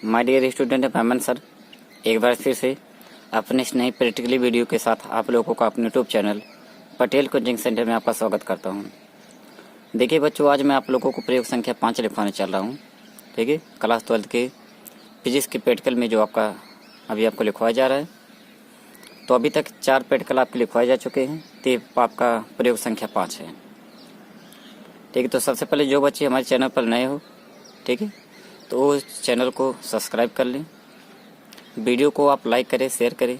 My dear student Peman sir, एक बार फिर से अपने इस नई प्रैक्टिकली वीडियो के साथ आप लोगों का अपने YouTube channel Patel coaching centre में आपका स्वागत करता हूं। देखिए बच्चों, आज मैं आप लोगों को प्रयोग संख्या 5 लिखवाने चल रहा हूं। ठीक है, क्लास 12 के फिजिक्स के प्रैक्टिकल में जो आपका अभी आपको लिखवाया जा रहा है। तो अभी तक 4 प्रैक्टिकल आपके लिखवाए जा चुके हैं, तो आपका प्रयोग संख्या 5 है। ठीक है, तो सबसे पहले जो बच्चे हमारे चैनल पर नए हो, ठीक है, तो चैनल को सब्सक्राइब कर लें, वीडियो को आप लाइक करें, शेयर करें।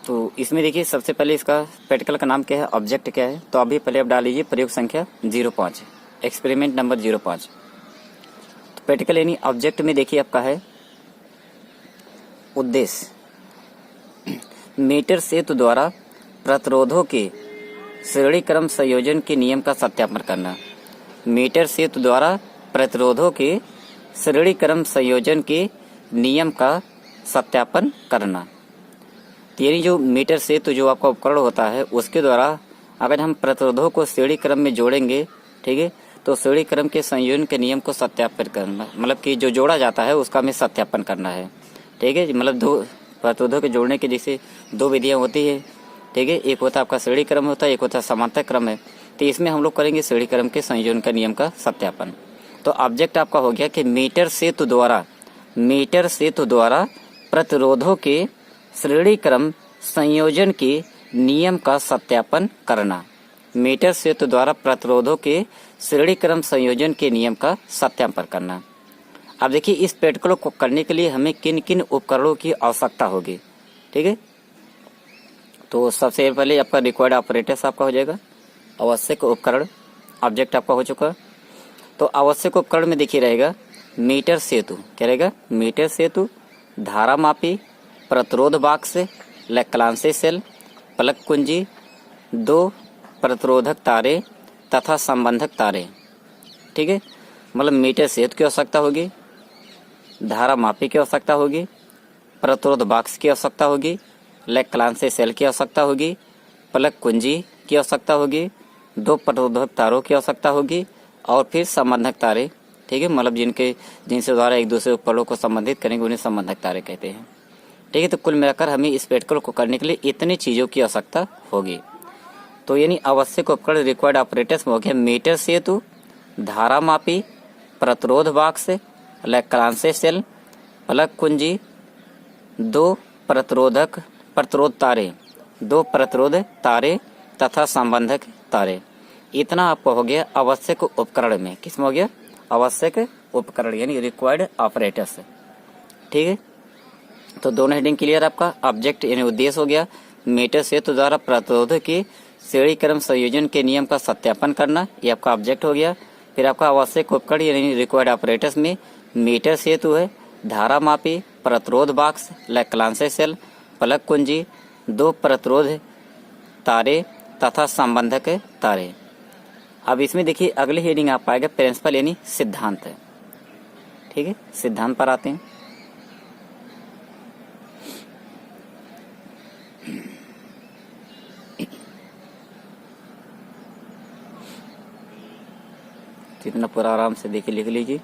तो इसमें देखिए सबसे पहले इसका प्रैक्टिकल का नाम क्या है, ऑब्जेक्ट क्या है। तो अभी पहले आप डाल लीजिए प्रयोग संख्या 05, एक्सपेरिमेंट नंबर 05। तो प्रैक्टिकल यानी ऑब्जेक्ट में देखिए आपका है उद्देश्य मीटर सेतु द्वारा प्रतिरोधों के श्रेणी क्रम संयोजन के नियम का सत्यापन करना। मीटर सेतु द्वारा प्रतिरोधों के श्रेणी क्रम संयोजन के नियम का सत्यापन करना। यानी जो मीटर सेतु जो आपका उपकरण होता है उसके द्वारा अगर हम प्रतिरोधों को श्रेणी क्रम में जोड़ेंगे, ठीक है, तो श्रेणी क्रम के संयोजन के नियम को सत्यापन करना, मतलब कि जो जोड़ा जाता है उसका हमें सत्यापन करना है। ठीक है, मतलब दो प्रतिरोधों के जोड़ने के जैसे 2 विधियां होती है। ठीक है, एक होता है आपका श्रेणी क्रम होता है, एक होता है समांतर क्रम है। तो इसमें हम लोग करेंगे श्रेणी क्रम के संयोजन का नियम का सत्यापन। तो ऑब्जेक्ट आपका हो गया कि मीटर सेतु द्वारा प्रतिरोधों के श्रेणी क्रम संयोजन के नियम का सत्यापन करना। मीटर सेतु द्वारा प्रतिरोधों के श्रेणी क्रम संयोजन के नियम का सत्यापन करना। अब देखिए इस प्रैक्टिकल को करने के लिए हमें किन किन उपकरणों की आवश्यकता होगी। ठीक है, तो सबसे पहले आपका रिक्वायर्ड ऑपरेटर्स आपका हो जाएगा, आवश्यक उपकरण। ऑब्जेक्ट आपका हो चुका। तो आवश्यक उपकरण में देखिए रहेगा मीटर सेतु, क्या रहेगा, मीटर सेतु, धारा मापी, प्रतिरोध बॉक्स, लैक्लांसे सेल, प्लग कुंजी, 2 प्रतिरोधक तारे तथा संबंधक तारे। ठीक है, मतलब मीटर सेतु की आवश्यकता होगी, धारा मापी की आवश्यकता होगी, प्रतिरोध बॉक्स की आवश्यकता होगी, लैक्लांसे सेल की आवश्यकता होगी, प्लग कुंजी की आवश्यकता होगी, 2 प्रतिरोधक तारों की आवश्यकता होगी और फिर संबंधक तारे। ठीक है, मतलब जिनसे द्वारा एक दूसरे उपकरणों को संबंधित करेंगे उन्हें संबंधक तारे कहते हैं। ठीक है, तो कुल मिलाकर हमें इस प्रैक्टिकल को करने के लिए इतनी चीज़ों की आवश्यकता होगी। तो यानी आवश्यक उपकरण रिक्वायर्ड ऑपरेटर्स में हो गया मीटर सेतु, धारा मापी, प्रतिरोध बॉक्स, लैक्लांसे सेल, प्लग कुंजी, 2 प्रतिरोध तारे तथा संबंधक तारे। इतना आपको हो गया आवश्यक उपकरण में। किसमें हो गया, आवश्यक उपकरण यानी रिक्वायर्ड ऑपरेटर्स। ठीक है, तो दोनों हेडिंग क्लियर। आपका ऑब्जेक्ट यानी उद्देश्य हो गया मीटर सेतु द्वारा प्रतिरोध के श्रेणी क्रम संयोजन के नियम का सत्यापन करना, ये आपका ऑब्जेक्ट हो गया। फिर आपका आवश्यक उपकरण यानी रिक्वायर्ड ऑपरेटर्स में मीटर सेतु है, धारा मापी, प्रतिरोध बॉक्स, लैक्लांसे सेल, प्लग कुंजी, 2 प्रतिरोध तारे तथा संबंधक तारे। अब इसमें देखिए अगले हेडिंग आप पाएगा प्रिंसिपल यानी सिद्धांत। ठीक है, सिद्धांत पर आते हैं। इतना पूरा आराम से देखिए, लिख लीजिए।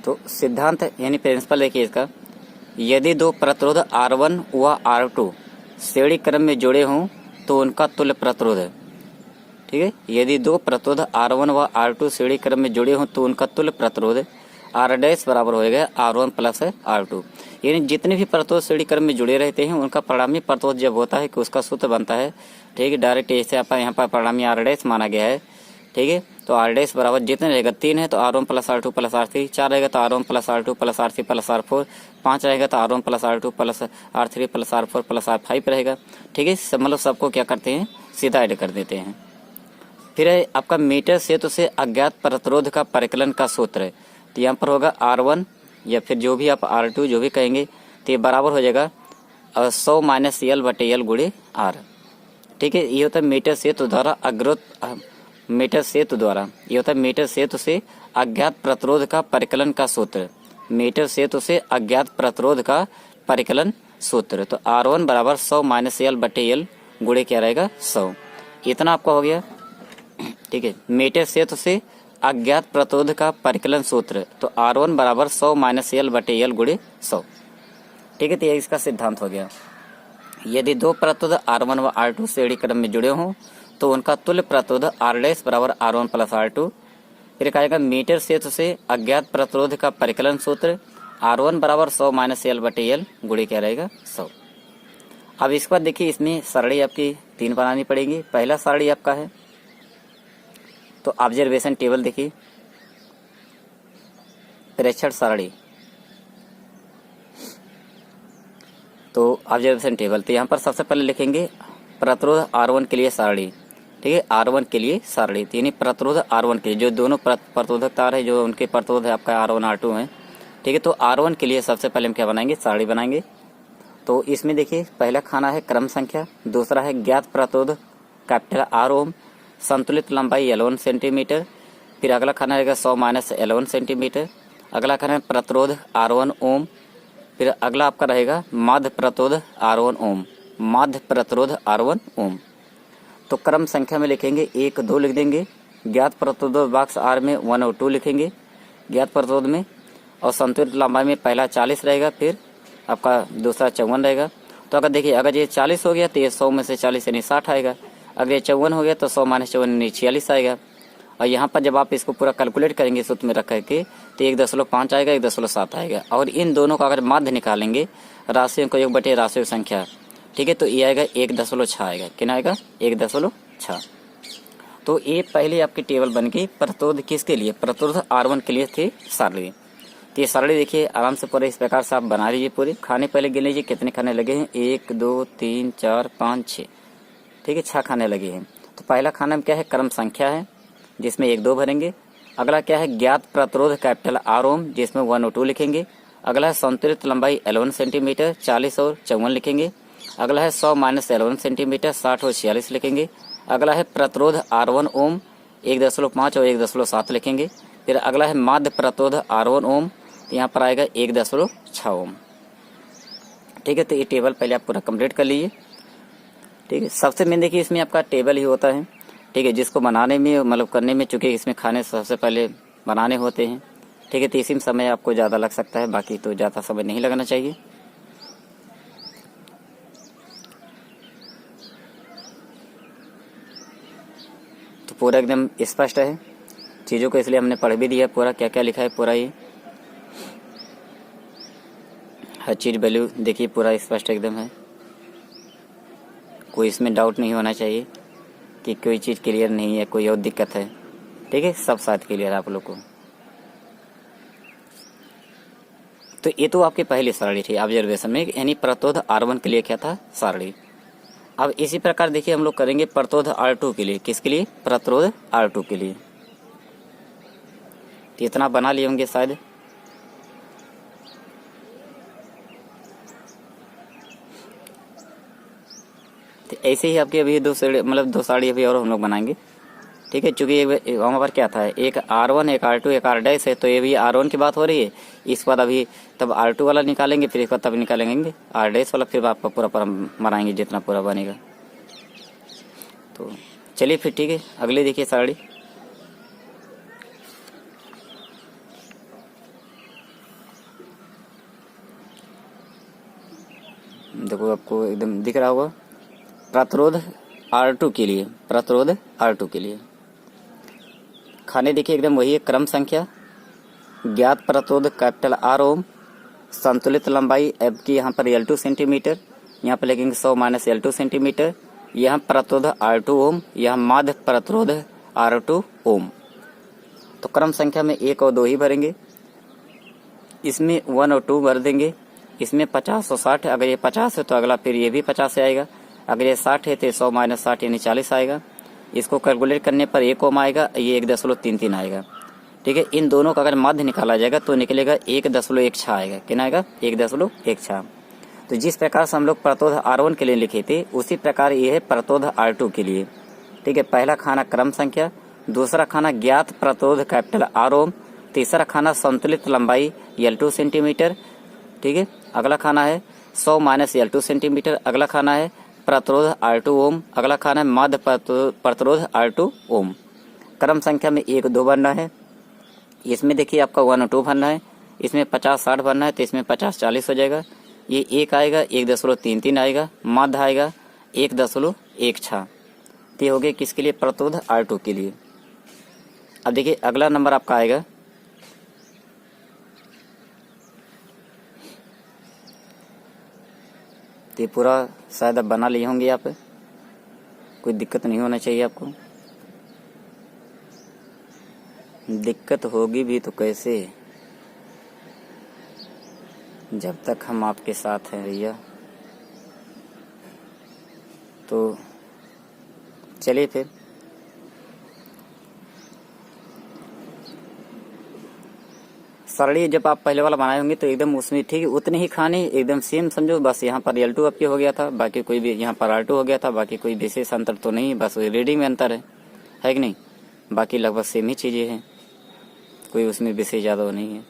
तो सिद्धांत यानी प्रिंसिपल देखिए इसका, यदि 2 प्रतिरोध R1 व R2 श्रेणी क्रम में जुड़े हों तो उनका तुल्य प्रतिरोध है। ठीक है, यदि 2 प्रतिरोध R1 व R2 श्रेणी क्रम में जुड़े हों तो उनका तुल्य प्रतिरोध R' बराबर होएगा R1 प्लस R2। यानी जितने भी प्रतिरोध श्रेणी क्रम में जुड़े रहते हैं उनका परिणामी प्रतिरोध जब होता है कि उसका सूत्र बनता है। ठीक है, डायरेक्ट ऐसे आप यहाँ पर परिणामी R' माना गया है। ठीक है, तो R' बराबर जितने रहेगा 3 है तो R1 plus R2 plus R3, 4 रहेगा तो R1 plus R2 plus R3 plus R4, 5 रहेगा तो R1 plus R2 plus R3 plus R4 plus R5 रहेगा। ठीक है, मतलब सबको क्या करते हैं, सीधा ऐड कर देते हैं। फिर है आपका मीटर सेतु से अज्ञात प्रतिरोध का परिकलन का सूत्र है। तो यहाँ पर होगा R1 या फिर जो भी आप R2 जो भी कहेंगे तो ये बराबर हो जाएगा 100 माइनस L बटे L गुणे R। ठीक है, ये होता है मीटर सेतु द्वारा मीटर सेतु से अज्ञात प्रतिरोध का परिकलन का सूत्र। मीटर सेतु से अज्ञात प्रतिरोध का परिकलन सूत्र। तो R1 बराबर 100 माइनस L बटे L गुणे क्या रहेगा 100। इतना आपका हो गया। ठीक है, मीटर सेतु से अज्ञात प्रतिरोध का परिकलन सूत्र। तो R1 बराबर 100 माइनस L बटे L गुणे 100। ठीक है, तो ये इसका सिद्धांत हो गया। यदि दो प्रतिरोध R1 व R2 श्रेणी क्रम में जुड़े हों तो उनका तुल्य प्रतिरोध R' बराबर R1 प्लस R2। फिर कहेगा मीटर सेतु से अज्ञात प्रतिरोध का परिकलन सूत्र। R1 बराबर 100 माइनस L बटे L गुणे क्या रहेगा 100। अब इसके बाद देखिए, इसमें सरणी आपकी 3 बनानी पड़ेगी। पहला सरणी आपका है तो ऑब्जर्वेशन टेबल देखिए, प्रेक्षण सरणी। तो ऑब्जर्वेशन टेबल, तो यहाँ पर सबसे पहले लिखेंगे प्रतिरोध R1 के लिए सरणी। ठीक है, R1 के लिए सरणी, यानी प्रतिरोध R1 के लिए जो दोनों प्रतिरोधक तार है, जो उनके प्रतिरोध है आपका R1 R2 है। ठीक है, तो R1 के लिए सबसे पहले हम क्या बनाएंगे, सरणी बनाएंगे। तो इसमें देखिए, पहला खाना है क्रम संख्या, दूसरा है ज्ञात प्रतिरोध कैपिटल R ओम, संतुलित लंबाई L1 सेंटीमीटर। फिर अगला खाना रहेगा 100 माइनस L1 सेंटीमीटर। अगला खाना है प्रतिरोध R1 ओम। फिर अगला आपका रहेगा माध्य प्रतिरोध R1 ओम, माध्य प्रतिरोध R1 ओम। तो क्रम संख्या में लिखेंगे 1 2 लिख देंगे। ज्ञात प्रतिरोध बॉक्स R में 1 और 2 लिखेंगे ज्ञात प्रतिरोध में। और संतुलित लंबाई में पहला 40 रहेगा, फिर आपका दूसरा 54 रहेगा। तो अगर देखिए, अगर ये 40 हो गया तो ये 100 में से 40 यानी 60 आएगा। अगर ये 54 हो गया तो 100 माइनस 54 यानी 46 आएगा। और यहाँ पर जब आप इसको पूरा कैलकुलेट करेंगे सूत्र में रख करके तो 1.5 आएगा, 1.7 आएगा। और इन दोनों का अगर माध्य निकालेंगे, राशियों को योग बटे राशियों की संख्या, ठीक है, तो ये आएगा 1.6 आएगा। कितना आएगा, 1.6। तो ये पहले आपकी टेबल बन गई प्रतिरोध किसके लिए, प्रतिरोध R1 के लिए थी सरणी। तो ये सरणी देखिए आराम से पूरे इस प्रकार से आप बना लीजिए। पूरे खाने पहले गिन लीजिए कितने खाने लगे हैं, 1 2 3 4 5 6। ठीक है, 6 खाने लगे हैं। तो पहला खाना में क्या है, क्रम संख्या है जिसमें 1 2 भरेंगे। अगला क्या है, ज्ञात प्रतिरोध कैपिटल R ओम, जिसमें 1 और 2 लिखेंगे। अगला है संतुलित लंबाई L1 सेंटीमीटर, 40 और 54 लिखेंगे। अगला है 100 माइनस L1 सेंटीमीटर, 60 और 46 लिखेंगे। अगला है प्रतिरोध R1 ओम, 1.5 और 1.7 लिखेंगे। फिर अगला है माध्य प्रतिरोध R1 ओम, तो यहाँ पर आएगा 1.6 ओम। ठीक है, तो ये टेबल पहले आप पूरा कंप्लीट कर लीजिए। ठीक है, सबसे मेन देखिए इसमें आपका टेबल ही होता है। ठीक है, जिसको बनाने में मतलब करने में, चूंकि इसमें खाने सबसे पहले बनाने होते हैं। ठीक है, तो इसी में समय आपको ज़्यादा लग सकता है, बाकी तो ज़्यादा समय नहीं लगना चाहिए। तो पूरा एकदम स्पष्ट है चीज़ों को, इसलिए हमने पढ़ भी दिया पूरा क्या क्या लिखा है पूरा। ये हर चीज़ वैल्यू देखिए पूरा स्पष्ट एकदम है, कोई इसमें डाउट नहीं होना चाहिए कि कोई चीज़ क्लियर नहीं है, कोई और दिक्कत है। ठीक है, सब साथ क्लियर है आप लोग को। तो ये तो आपकी पहली सरणी थी ऑब्जर्वेशन में, यानी प्रतिरोध R1 के लिए क्या था, सरणी। अब इसी प्रकार देखिए हम लोग करेंगे प्रतिरोध R2 के लिए। किसके लिए, प्रतिरोध R2 के लिए। तो इतना बना लिए होंगे शायद। तो ऐसे ही आपके अभी 2 साड़ी अभी और हम लोग बनाएंगे। ठीक है, चूंकि वहाँ पर क्या था, एक R1 एक R2 एक R' है, तो ये भी R1 की बात हो रही है। इसके बाद अभी तब R2 वाला निकालेंगे, फिर इसके बाद तब निकालेंगे R' वाला, फिर आपका पूरा बनाएंगे जितना पूरा बनेगा। तो चलिए फिर ठीक है, अगले देखिए साड़ी। देखो आपको एकदम दिख रहा होगा, प्रतिरोध R2 के लिए, प्रतिरोध R2 के लिए खाने देखिए एकदम वही है, क्रम संख्या, ज्ञात प्रतिरोध कैपिटल R ओम, संतुलित लंबाई अब की यहाँ पर L2 सेंटीमीटर, यहाँ पर लिखेंगे 100 माइनस L2 सेंटीमीटर। यहाँ प्रतिरोध R2 ओम, यहाँ माध्य प्रतिरोध R2 ओम। तो क्रम संख्या में 1 और 2 ही भरेंगे, इसमें 1 और 2 भर देंगे। इसमें 50 और 60, अगर ये 50 है तो अगला फिर ये भी 50 से आएगा। अगर ये 60 है तो 100 माइनस 60 यानी 40 आएगा। इसको कैलकुलेट करने पर 1 ओम आएगा, ये 1.33 आएगा। ठीक है, इन दोनों का अगर माध्य निकाला जाएगा तो निकलेगा 1.16 आएगा। कितना आएगा, 1.16। तो जिस प्रकार से हम लोग प्रतिरोध R1 के लिए लिखे थे, उसी प्रकार ये है प्रतिरोध R2 के लिए। ठीक है, पहला खाना क्रम संख्या, दूसरा खाना ज्ञात प्रतिरोध कैपिटल R ओम, तीसरा खाना संतुलित लंबाई L2 सेंटीमीटर, ठीक है। अगला खाना है 100 माइनस L2 सेंटीमीटर। अगला खाना है प्रतिरोध R2 ओम। अगला खाना है माध्य प्रतिरोध R2 ओम। क्रम संख्या में 1 2 भरना है। इसमें देखिए आपका 1 और 2 भरना है, इसमें 50 60 भरना है, तो इसमें 50 40 हो जाएगा। ये 1 आएगा, 1.33 आएगा, माध्य आएगा 1.16। ये हो गया किसके लिए? प्रतिरोध R2 के लिए। अब देखिए अगला नंबर आपका आएगा तो ये पूरा शायद आप बना लिए होंगे, यहाँ पे कोई दिक्कत नहीं होना चाहिए आपको। दिक्कत होगी भी तो कैसे, जब तक हम आपके साथ हैं भैया। तो चलिए फिर सरली जब आप पहले वाला बनाए होंगे तो एकदम उसमें ठीक है उतने ही खाने एकदम सेम समझो। बस यहाँ पर L2 आपके हो गया था, बाकी कोई भी यहाँ पर R2 हो गया था, बाकी कोई विशेष अंतर तो नहीं, बस रीडिंग में अंतर है कि नहीं? बाकी लगभग सेम ही चीज़ें हैं, कोई उसमें विशेष ज़्यादा नहीं है।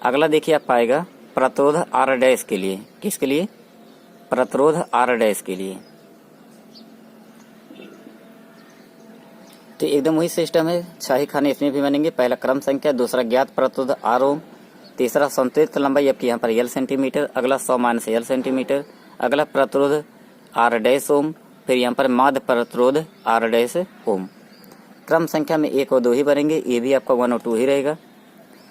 अगला देखिए आप पाएगा प्रतिरोध R डैश के लिए। किसके लिए? प्रतिरोध R डैश के लिए। तो एकदम वही सिस्टम है, शाही खाने इसमें भी बनेंगे। पहला क्रम संख्या, दूसरा ज्ञात प्रतिरोध R ओम, तीसरा संतुलित लंबाई आपकी यहाँ पर L सेंटीमीटर, अगला 100 माइनस L सेंटीमीटर, अगला प्रतिरोध R डैश ओम, फिर यहाँ पर माध्य प्रतिरोध R डैश ओम। क्रम संख्या में 1 और 2 ही बनेंगे, ये भी आपका 1 और 2 ही रहेगा।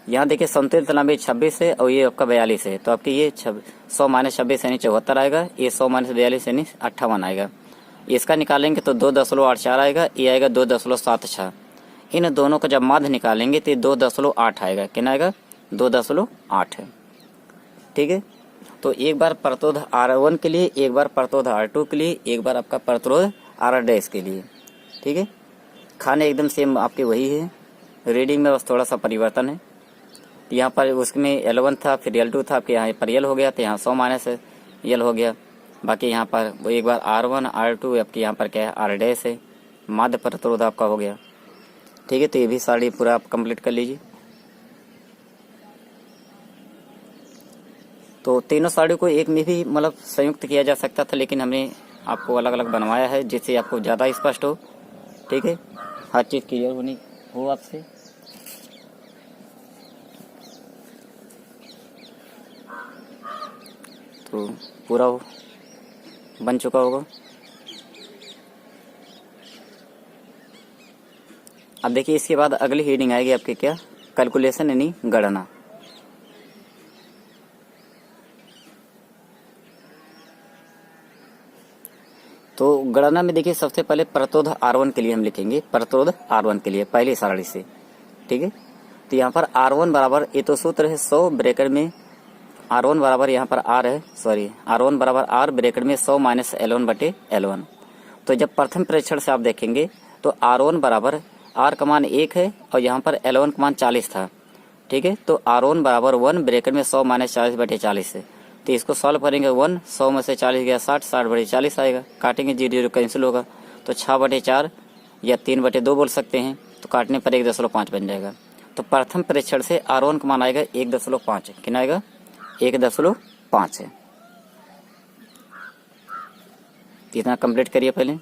यहाँ देखिए संतुलित लंबाई 26 है और ये आपका 42 है, तो आपकी ये 100 माइनस 26 यानी 74 आएगा, ये 100 माइनस 42 यानी 58 आएगा। इसका निकालेंगे तो 2.84 आएगा, ये आएगा 2.76। इन दोनों का जब माध्य निकालेंगे तो 2.8 आएगा। कितना आएगा? 2.8 है, ठीक है। तो एक बार प्रतिरोध R1 के लिए, एक बार प्रतिरोध R2 के लिए, एक बार आपका प्रतिरोध R डैश के लिए, ठीक है। खाने एकदम सेम आपके वही है, रीडिंग में बस थोड़ा सा परिवर्तन है। यहाँ पर उसमें L1 था, फिर L2 था, आपके यहाँ पर L हो गया, तो यहाँ 100 माइनस L हो गया। बाकी यहाँ पर वो एक बार R1 R2 आपके यहाँ पर क्या है? R डैश है, माध्य प्रतिरोध आपका हो गया, ठीक है। तो ये भी सारी पूरा आप कंप्लीट कर लीजिए। तो तीनों साड़ियों को एक में भी मतलब संयुक्त किया जा सकता था, लेकिन हमने आपको अलग अलग बनवाया है जिससे आपको ज़्यादा स्पष्ट हो, ठीक है, हर चीज़ क्लियर होनी हो आपसे। तो पूरा बन चुका होगा। अब देखिए इसके बाद अगली हेडिंग आएगी आपके क्या? कैलकुलेशन यानी गणना। तो गणना में देखिए सबसे पहले प्रतिरोध R1 के लिए हम लिखेंगे, प्रतिरोध R1 के लिए पहली सारणी से, ठीक है। तो यहाँ पर R1 बराबर, ये तो सूत्र है 100 ब्रैकेट में R1 बराबर यहाँ पर R है, सॉरी R1 बराबर R ब्रैकेट में 100 माइनस L1 बटे L1। तो जब प्रथम परीक्षण से आप देखेंगे तो R1 बराबर R का मान 1 है और यहाँ पर L1 का मान 40 था, ठीक है। तो R1 बराबर 1 ब्रैकेट में 100 माइनस 40 बटे 40 है। तो इसको सॉल्व करेंगे 1 100 में से 40 गया 60, 60 बटे 40 आएगा, काटेंगे 0 कैंसिल होगा, तो 6 बटे 4 या 3 बटे 2 बोल सकते हैं, तो काटने पर 1.5 बन जाएगा। तो प्रथम परीक्षण से R1 का मान आएगा 1.5, कितना आएगा? 1.5 है। इतना कंप्लीट करिए पहले।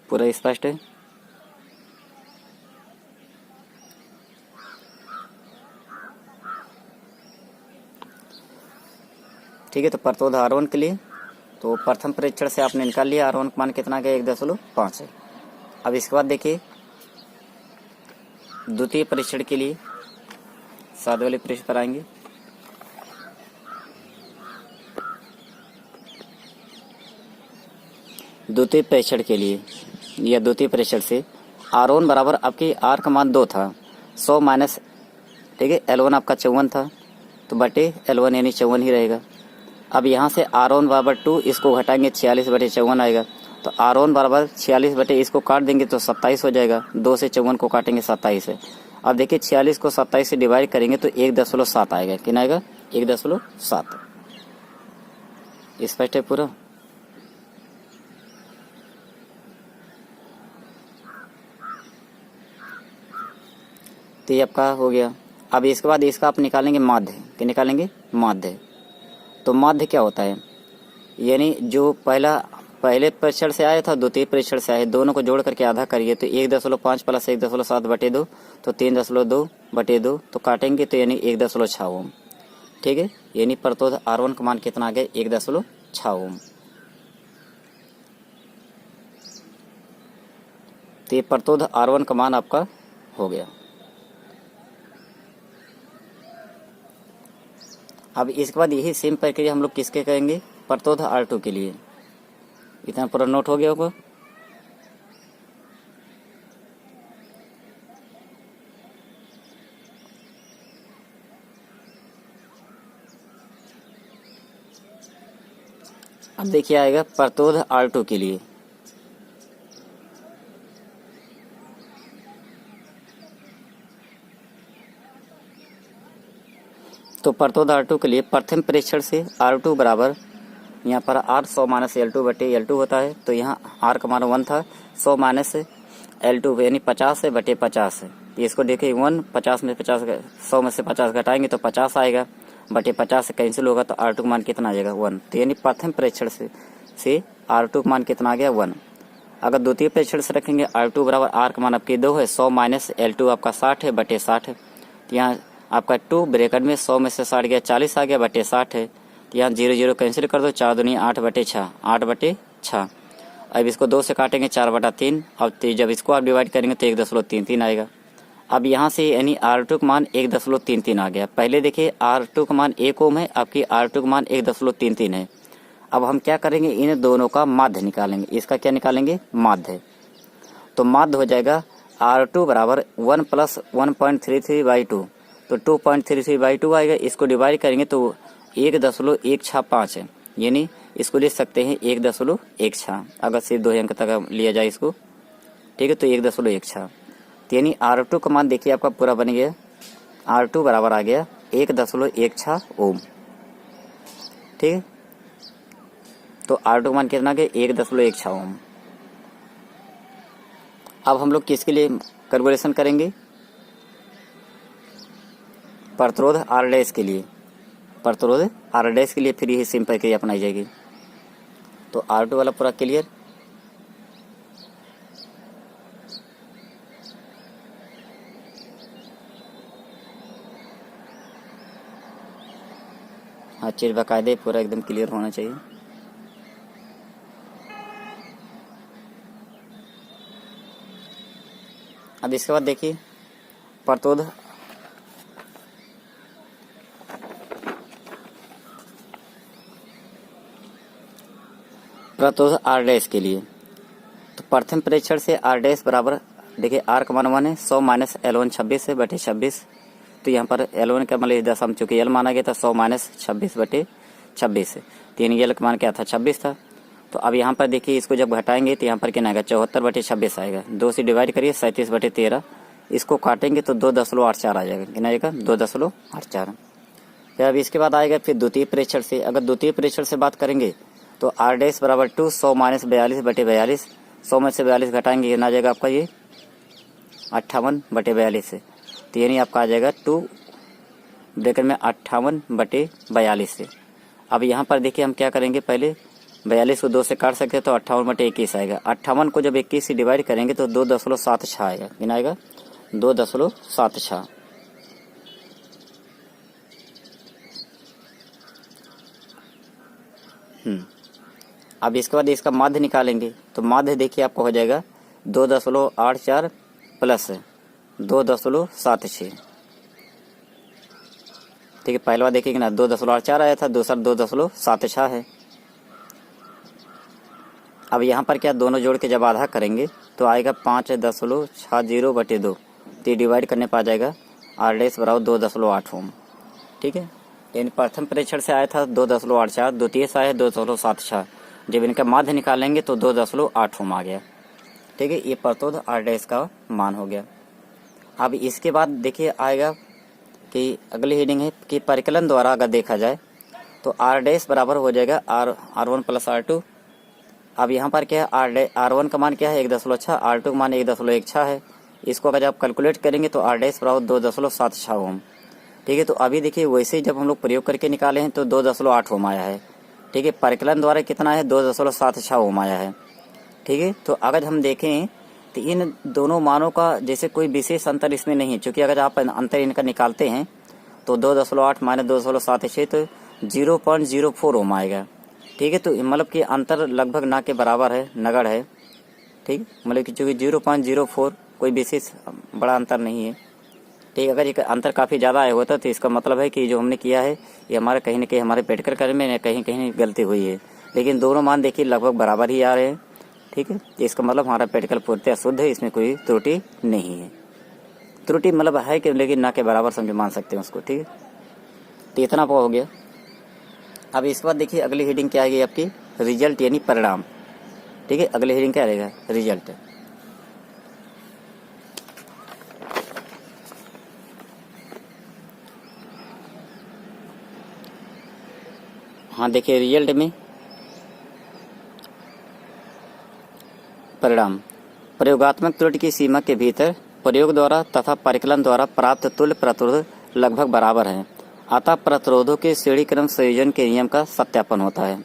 पूरा स्पष्ट है? ठीक है। तो प्रतिरोध R1 के लिए तो प्रथम परीक्षण से आपने निकाल लिया R1 का मान कितना गया? 1.5 है। अब इसके बाद देखिए द्वितीय परीक्षण के लिए सादे वाले पृष्ठ पर आएंगे। द्वितीय परीक्षण के लिए या द्वितीय परीक्षण से R1 बराबर आपके R का मान 2 था, 100 माइनस, ठीक है, L1 आपका 54 था, तो बटे L1 यानी 54 ही रहेगा। अब यहाँ से R1 बराबर 2, इसको घटाएंगे 46 बटे 54 आएगा। तो R1 बराबर 46 बटे, इसको काट देंगे तो 27 हो जाएगा, 2 से 54 को काटेंगे 27 है। अब देखिए 46 को 27 से डिवाइड करेंगे तो 1.7 आएगा, कितना आएगा? 1.7। स्पष्ट है पूरा? तो ये आपका हो गया। अब इसके बाद इसका आप निकालेंगे माध्य। क्या निकालेंगे? माध्य। तो माध्य क्या होता है? यानी जो पहले परीक्षण से आया था, द्वितीय परीक्षण से आया, दोनों को जोड़ करके आधा करिए तो 1.5 प्लस 1.7 बटे 2 तो 3.2 बटे 2 तो काटेंगे तो यानी 1.6 ओम। ठीक है, यानी प्रतिरोध R1 का मान कितना आ गया? 1.6 ओम। तो ये प्रतिरोध R1 का मान आपका हो गया। अब इसके बाद यही सेम प्रक्रिया हम लोग किसके करेंगे? प्रतिरोध R2 के लिए। इतना पूरा नोट हो गया होगा। अब देखिए आएगा प्रतिरोध R2 के लिए। तो प्रतिरोध R2 के लिए प्रथम परीक्षण से R2 बराबर यहाँ पर R 100 माइनस L2 बटे L2 होता है। तो यहाँ R का मान 1 था, 100 माइनस L2 यानी 50 बटे 50 है। इसको देखिए 1 50 में 50 100 में से 50 घटाएंगे तो 50 आएगा, बटे 50 से कैंसिल होगा तो R2 का मान कितना आ जाएगा? 1। तो यानी प्रथम परीक्षण से R2 का मान कितना आ गया? 1। अगर द्वितीय परीक्षण से रखेंगे R2 बराबर R का मान आपके 2 है, 100 माइनस L2 आपका 60 है बटे 60 है। तो यहाँ आपका 2 ब्रैकेट में 100 में से 60 गया 40 आ गया बटे 60 है। तो यहाँ 0 0 कैंसिल कर दो, 4 दूनी 8 बटे 6, 8 बटे 6। अब इसको 2 से काटेंगे 4 बटा 3। अब जब इसको आप डिवाइड करेंगे तो 1.33 आएगा। अब यहाँ से यानी R2 का मान 1.33 आ गया। पहले देखिए R2 का मान 1 ओम है, आपकी R2 का मान 1.33 है। अब हम क्या करेंगे? इन दोनों का माध्य निकालेंगे। इसका क्या निकालेंगे? माध्य। तो माध्य हो जाएगा R2 बराबर 1 प्लस 1.33/2 तो 2.33/2 आएगा। इसको डिवाइड करेंगे तो 1.165 है, यानी इसको लिख सकते हैं 1.16 अगर सिर्फ 2 अंक तक लिया जाए इसको। ठीक है, तो 1.16 यानी R2 का मान देखिए आपका पूरा बन गया। R2 बराबर आ गया 1.16 ओम। ठीक है, तो R2 का मान कितना आ गया? 1.16 ओम। अब हम लोग किसके लिए कैलकुलेशन करेंगे? प्रतिरोध R डैश के लिए। प्रतिरोध R डैश के लिए फिर यही सिंपल प्रक्रिया अपनाई जाएगी। तो R2 वाला पूरा क्लियर। हर चीज़ बाकायदे पूरा एकदम क्लियर होना चाहिए। अब इसके बाद देखिए प्रतिरोध R डैश के लिए। तो प्रथम परीक्षण से R डैश बराबर देखिए R का मान 1 है, 100 माइनस L1 26 है बटे 26। तो यहाँ पर L1 का मतलब दशम चूंकि L माना गया था 100 माइनस 26 बटे 26 है। तो यानी L का मान क्या था? 26 था। तो अब यहाँ पर देखिए इसको जब घटाएंगे तो यहाँ पर कितना आएगा? 74 बटे 26 आएगा। 2 से डिवाइड करिए 37 बटे 13। इसको काटेंगे तो 2.84 आ जाएगा। कितना आएगा? 2.84। फिर अब इसके बाद आएगा फिर द्वितीय परीक्षण से। अगर द्वितीय परीक्षण से बात करेंगे तो R डैश बराबर 2 100 माइनस 42 बटे 42। 100 में से 42 घटाएंगे कितना आ जाएगा आपका? ये 58 बटे 42 से। तो यानी आपका आ जाएगा 2 ब्रैकेट में 58 बटे 42 से। अब यहाँ पर देखिए हम क्या करेंगे? पहले 42 को 2 से काट सकते तो 58 बटे 21 आएगा। 58 को जब 21 से डिवाइड करेंगे तो 2.76 आएगा। कितना आएगा? 2.76। अब इसके बाद इसका माध्य निकालेंगे। तो माध्य देखिए आपको हो जाएगा 2.84 प्लस 2.76। ठीक है, पहला देखिए ना 2.84 आया था, दूसरा 2.76 है। अब यहाँ पर क्या दोनों जोड़ के जब आधा करेंगे तो आएगा 5.60 बटे 2। तो डिवाइड करने पर आ जाएगा R डैश बराबर 2.8 ओम। ठीक है, यानी प्रथम परीक्षण से आया था 2.84, द्वितीय से आया 2.76। जब इनका माध्य निकालेंगे तो 2.8 ओम आ गया। ठीक है, ये प्रतिरोध R डैश का मान हो गया। अब इसके बाद देखिए आएगा कि अगली हेडिंग है कि परिकलन द्वारा अगर देखा जाए तो R डैश बराबर हो जाएगा R1 प्लस R2। अब यहाँ पर क्या है? R1 का मान क्या है? 1.6, R2 का मान 1.16 है। इसको अगर आप कैलकुलेट करेंगे तो r डैश बराबर 2.76 ओम। ठीक है, तो अभी देखिए वैसे ही जब हम लोग प्रयोग करके निकाले हैं तो 2.8 ओम आया है। ठीक है, परिकलन द्वारा कितना है 2.76 ओम आया है। ठीक है, तो अगर हम देखें तो इन दोनों मानों का जैसे कोई विशेष अंतर इसमें नहीं है, क्योंकि अगर आप अंतर इनका निकालते हैं तो 2.8 माइनस 2.76 तो 0.04 ओम आएगा। ठीक है, तो मतलब कि अंतर लगभग ना के बराबर है, नगण्य है। ठीक, मतलब कि चूँकि 0.04 कोई विशेष बड़ा अंतर नहीं है। ठीक, अगर ये अंतर काफ़ी ज़्यादा आया होता तो इसका मतलब है कि जो हमने किया है ये हमारे कहीं ना कहीं हमारे प्रैक्टिकल करने में कहीं कहीं गलती हुई है, लेकिन दोनों मान देखिए लगभग बराबर ही आ रहे हैं। ठीक है, इसका मतलब हमारा प्रैक्टिकल पूर्णतः शुद्ध है, इसमें कोई त्रुटि नहीं है। त्रुटि मतलब है कि लेकिन ना के बराबर समझो मान सकते हैं उसको। ठीक है, तो इतना हो गया। अब इसके बाद देखिए अगली हेडिंग क्या आएगी आपकी, रिजल्ट यानी परिणाम। ठीक है, अगली हेडिंग क्या रहेगा, रिजल्ट। हाँ देखिए रिजल्ट में परिणाम प्रयोगात्मक त्रुटि की सीमा के भीतर प्रयोग द्वारा तथा परिकलन द्वारा प्राप्त तुल्य प्रतिरोध लगभग बराबर है, अतः प्रतिरोधों के श्रेणी क्रम संयोजन के नियम का सत्यापन होता है।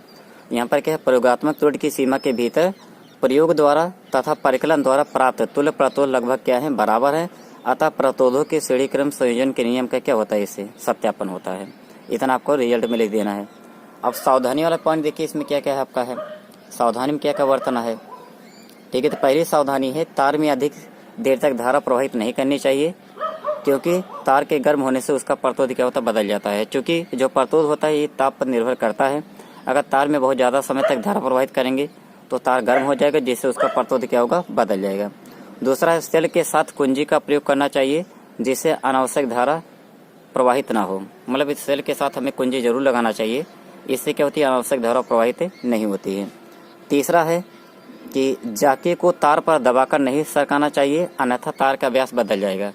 यहाँ पर क्या है, प्रयोगात्मक त्रुटि की सीमा के भीतर प्रयोग द्वारा तथा परिकलन द्वारा प्राप्त तुल्य प्रतिरोध लगभग क्या है, बराबर है, अतः प्रतिरोधों के श्रेणी क्रम संयोजन के नियम का क्या होता है, इससे सत्यापन होता है। इतना आपको रिजल्ट में लिख देना है। अब सावधानी वाला पॉइंट देखिए, इसमें क्या क्या है आपका है, सावधानी में क्या क्या वर्तना है। ठीक है, तो पहली सावधानी है तार में अधिक देर तक धारा प्रवाहित नहीं करनी चाहिए, क्योंकि तार के गर्म होने से उसका प्रतिरोध क्या होता है, बदल जाता है। क्योंकि जो प्रतिरोध होता है ये ताप पर निर्भर करता है। अगर तार में बहुत ज़्यादा समय तक धारा प्रवाहित करेंगे तो तार गर्म हो जाएगा, जिससे उसका प्रतिरोध क्या होगा, बदल जाएगा। दूसरा है सेल के साथ कुंजी का प्रयोग करना चाहिए, जिससे अनावश्यक धारा प्रवाहित ना हो। मतलब इस सेल के साथ हमें कुंजी जरूर लगाना चाहिए, इससे क्या होती है, अनावश्यक धारा प्रवाहित नहीं होती है। तीसरा है कि जाके को तार पर दबाकर नहीं सरकाना चाहिए, अन्यथा तार का व्यास बदल जाएगा।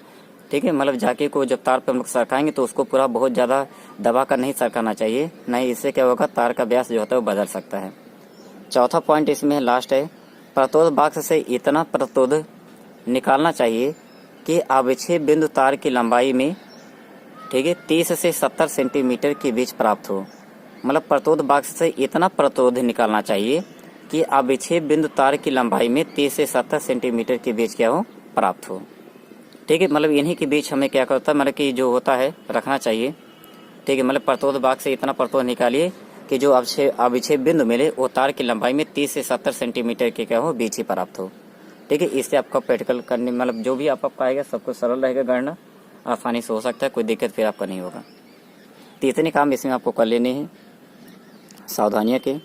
ठीक है, मतलब जाके को जब तार पर हम लोग सरकाएंगे तो उसको पूरा बहुत ज़्यादा दबाकर नहीं सरकाना चाहिए, नहीं इससे क्या होगा, तार का व्यास जो होता है वो बदल सकता है। चौथा पॉइंट इसमें लास्ट है, प्रतिरोध बॉक्स से इतना प्रतिरोध निकालना चाहिए कि आवेशीय बिंदु तार की लंबाई में, ठीक है, 30 से 70 सेंटीमीटर के बीच प्राप्त हो। मतलब प्रतिरोध बॉक्स से इतना प्रतिरोध निकालना चाहिए कि आवेशीय बिंदु तार की लंबाई में 30 से 70 सेंटीमीटर के बीच क्या हो, प्राप्त हो। ठीक है, मतलब इन्हीं के बीच हमें क्या करता है, मतलब कि जो होता है रखना चाहिए। ठीक है, मतलब प्रतिरोध बॉक्स से इतना प्रतिरोध निकालिए कि जो आवेशीय बिंदु मिले वो तार की लंबाई में 30 से 70 सेंटीमीटर के क्या हो, बीच ही प्राप्त हो। ठीक है, इससे आपका प्रैक्टिकल करने मतलब जो भी आपका आएगा सब कुछ सरल रहेगा, गणना आसानी से हो सकता है, कोई दिक्कत फिर आपका नहीं होगा। तो इतने काम इसमें आपको कर लेने हैं सावधानियाँ के।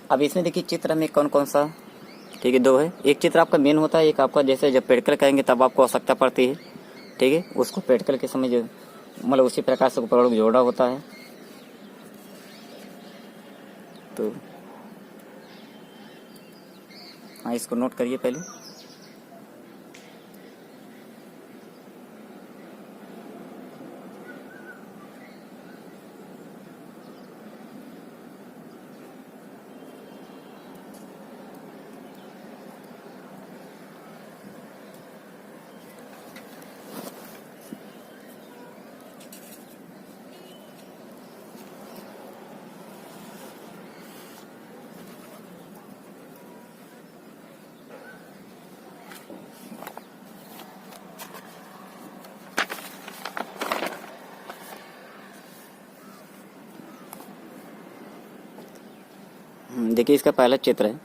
अब इसमें देखिए चित्र में कौन कौन सा, ठीक है, दो है। एक चित्र आपका मेन होता है, एक आपका जैसे जब प्रैक्टिकल करेंगे तब आपको आवश्यकता पड़ती है। ठीक है, उसको प्रैक्टिकल के समय जो मतलब उसी प्रकार से उपकरणों को जोड़ना होता है। तो हाँ, इसको नोट करिए पहले। देखिए इसका पहला चित्र है,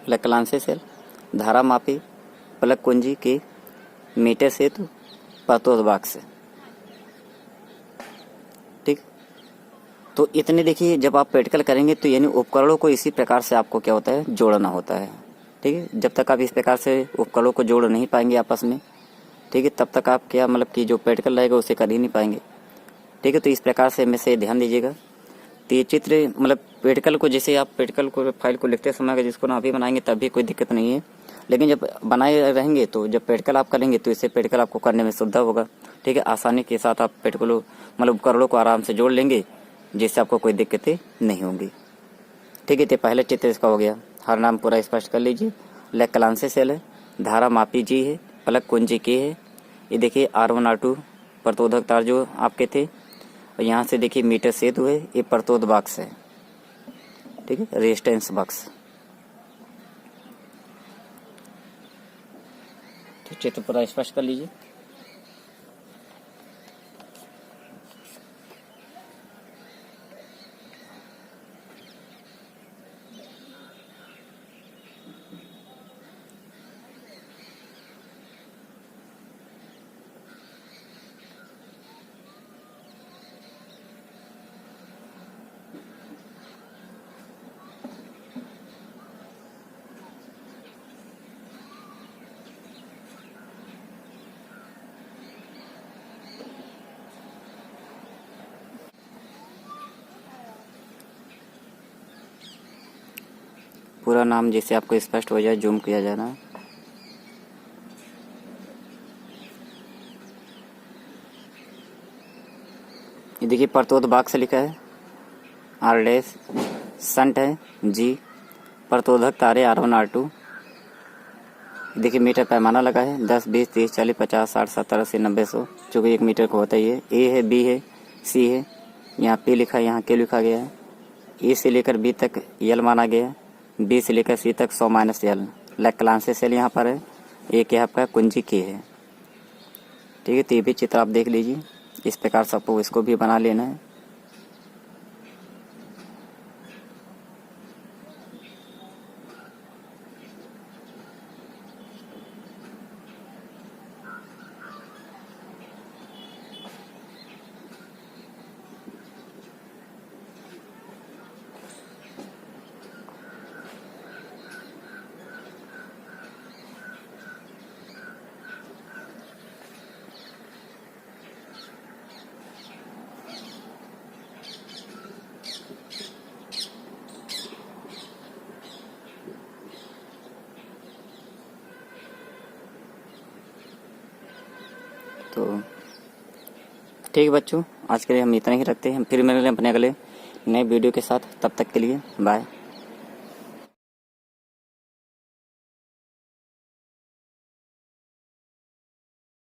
लकलांसे सेल, धारा मापी, प्लग कुंजी के मीटर सेतु, प्रतिरोध बॉक्स से। ठीक, तो इतने देखिए जब आप प्रैक्टिकल करेंगे तो यानी उपकरणों को इसी प्रकार से आपको क्या होता है, जोड़ना होता है। ठीक है, जब तक आप इस प्रकार से उपकरणों को जोड़ नहीं पाएंगे आपस में, ठीक है, तब तक आप क्या मतलब कि जो प्रैक्टिकल रहेगा उसे कर ही नहीं पाएंगे। ठीक है, तो इस प्रकार से में से ध्यान दीजिएगा। तो ये चित्र मतलब प्रैक्टिकल को, जैसे आप प्रैक्टिकल को फाइल को लिखते समय अगर जिसको ना अभी बनाएंगे तब भी कोई दिक्कत नहीं है, लेकिन जब बनाए रहेंगे तो जब प्रैक्टिकल आप करेंगे तो इससे प्रैक्टिकल आपको करने में सुविधा होगा। ठीक है, आसानी के साथ आप प्रैक्टिकल मतलब उपकरणों को आराम से जोड़ लेंगे, जिससे आपको कोई दिक्कतें नहीं होंगी। ठीक है, तो पहले चित्र इसका हो गया। हर नाम पूरा स्पष्ट कर लीजिए। लेक्लांसे सेल है, धारा मापी जी है, फलक कुंजी के है। ये देखिए R1 R2 प्रतिरोधक तार जो आपके थे, और यहाँ से देखिए मीटर सेतु है, ये प्रतिरोध बॉक्स है, ठीक है, रेजिस्टेंस बॉक्स। तो चित्र पूरा स्पष्ट कर लीजिए। पूरा नाम जिससे आपको स्पष्ट हो जाए, जूम किया जाना। ये देखिए प्रतिरोध बॉक्स लिखा है, R डैश, संट है G, प्रतिरोधक तारे R1 R2। देखिए मीटर पैमाना लगा है, 10 20 30 40 50 60 70 80 90 100, जो कि 1 मीटर का होता ही है। A है, B है, C है, यहाँ P लिखा है, यहाँ Q लिखा गया है। A से लेकर B तक L माना गया है, B से लेकर C तक 100 - L। लेक्लांसे सेल यहाँ पर है, एक है आपका कुंजी के है, ठीक है। तो ये भी चित्र आप देख लीजिए, इस प्रकार से आपको इसको भी बना लेना है। तो ठीक है बच्चों, आज के लिए हम इतना ही रखते हैं। फिर मिलेंगे अपने अगले नए वीडियो के साथ। तब तक के लिए बाय।